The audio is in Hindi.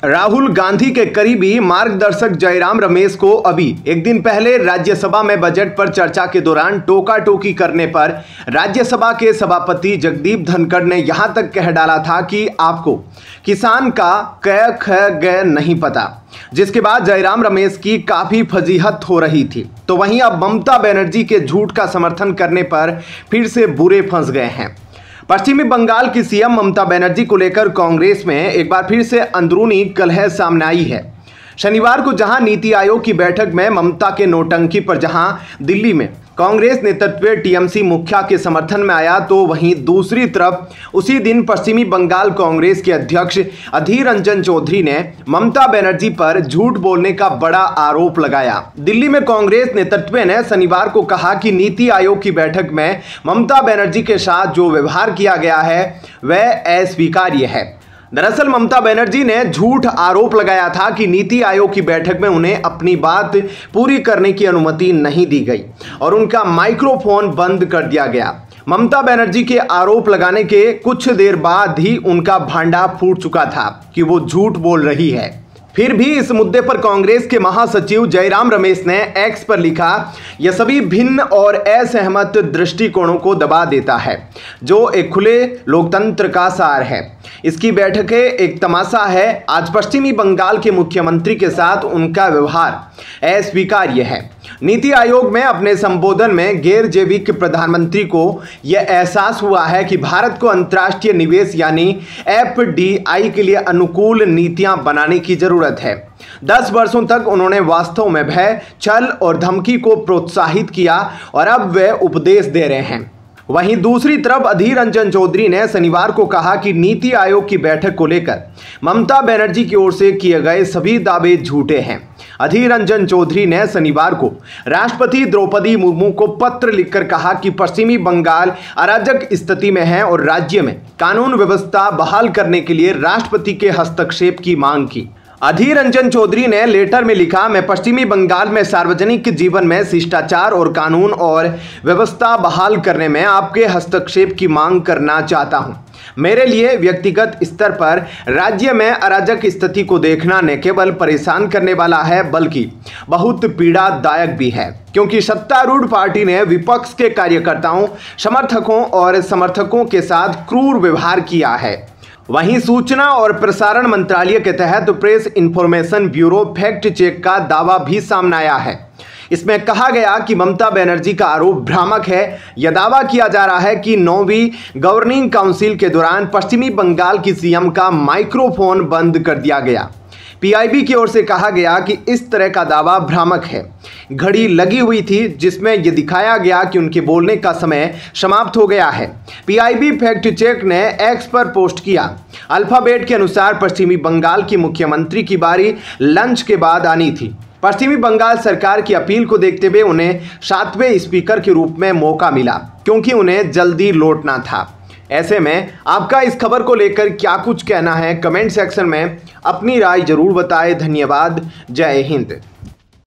राहुल गांधी के करीबी मार्गदर्शक जयराम रमेश को अभी एक दिन पहले राज्यसभा में बजट पर चर्चा के दौरान टोका टोकी करने पर राज्यसभा के सभापति जगदीप धनखड़ ने यहां तक कह डाला था कि आपको किसान का क ख ग नहीं पता, जिसके बाद जयराम रमेश की काफी फजीहत हो रही थी। तो वहीं अब ममता बनर्जी के झूठ का समर्थन करने पर फिर से बुरे फंस गए हैं। पश्चिमी बंगाल की सीएम ममता बनर्जी को लेकर कांग्रेस में एक बार फिर से अंदरूनी कलह सामने आई है। शनिवार को जहां नीति आयोग की बैठक में ममता के नौटंकी पर जहां दिल्ली में कांग्रेस नेतृत्व टीएमसी मुखिया के समर्थन में आया, तो वहीं दूसरी तरफ उसी दिन पश्चिमी बंगाल कांग्रेस के अध्यक्ष अधीर रंजन चौधरी ने ममता बनर्जी पर झूठ बोलने का बड़ा आरोप लगाया। दिल्ली में कांग्रेस नेतृत्व ने शनिवार को कहा कि नीति आयोग की बैठक में ममता बनर्जी के साथ जो व्यवहार किया गया है वह अस्वीकार्य है। दरअसल ममता बनर्जी ने झूठ आरोप लगाया था कि नीति आयोग की बैठक में उन्हें अपनी बात पूरी करने की अनुमति नहीं दी गई और उनका माइक्रोफोन बंद कर दिया गया। ममता बनर्जी के आरोप लगाने के कुछ देर बाद ही उनका भांडा फूट चुका था कि वो झूठ बोल रही है। फिर भी इस मुद्दे पर कांग्रेस के महासचिव जयराम रमेश ने एक्स पर लिखा, यह सभी भिन्न और असहमत दृष्टिकोणों को दबा देता है, जो एक खुले लोकतंत्र का सार है। इसकी बैठकें एक तमाशा है। आज पश्चिमी बंगाल के मुख्यमंत्री के साथ उनका व्यवहार अस्वीकार्य है। नीति आयोग में अपने संबोधन में गैर जैविक प्रधानमंत्री को यह एहसास हुआ है कि भारत को अंतर्राष्ट्रीय निवेश यानी एफडीआई के लिए अनुकूल नीतियां बनाने की जरूरत है। 10 वर्षों तक उन्होंने वास्तव में भय, छल और धमकी को प्रोत्साहित किया और अब वे उपदेश दे रहे हैं। वहीं दूसरी तरफ अधीर रंजन चौधरी ने शनिवार को कहा कि नीति आयोग की बैठक को लेकर ममता बनर्जी की ओर से किए गए सभी दावे झूठे हैं। अधीर रंजन चौधरी ने शनिवार को राष्ट्रपति द्रौपदी मुर्मू को पत्र लिखकर कहा कि पश्चिमी बंगाल अराजक स्थिति में है और राज्य में कानून व्यवस्था बहाल करने के लिए राष्ट्रपति के हस्तक्षेप की मांग की। अधीर रंजन चौधरी ने लेटर में लिखा, मैं पश्चिमी बंगाल में सार्वजनिक जीवन में शिष्टाचार और कानून और व्यवस्था बहाल करने में आपके हस्तक्षेप की मांग करना चाहता हूं। मेरे लिए व्यक्तिगत स्तर पर राज्य में अराजक स्थिति को देखना न केवल परेशान करने वाला है बल्कि बहुत पीड़ादायक भी है, क्योंकि सत्तारूढ़ पार्टी ने विपक्ष के कार्यकर्ताओं, समर्थकों और समर्थकों के साथ क्रूर व्यवहार किया है। वहीं सूचना और प्रसारण मंत्रालय के तहत Press Information Bureau fact check का दावा भी सामने आया है। इसमें कहा गया कि ममता बनर्जी का आरोप भ्रामक है। यह दावा किया जा रहा है कि 9वीं गवर्निंग काउंसिल के दौरान पश्चिमी बंगाल की सीएम का माइक्रोफोन बंद कर दिया गया। पीआईबी की ओर से कहा गया कि इस तरह का दावा भ्रामक है। घड़ी लगी हुई थी जिसमें यह दिखाया गया कि उनके बोलने का समय समाप्त हो गया है। पीआईबी फैक्ट चेक ने एक्स पर पोस्ट किया। अल्फाबेट के अनुसार पश्चिमी बंगाल की मुख्यमंत्री की बारी लंच के बाद आनी थी। पश्चिमी बंगाल सरकार की अपील को देखते हुए उन्हें 7वें स्पीकर के रूप में मौका मिला, क्योंकि उन्हें जल्दी लौटना था। ऐसे में आपका इस खबर को लेकर क्या कुछ कहना है, कमेंट सेक्शन में अपनी राय जरूर बताएं। धन्यवाद। जय हिंद।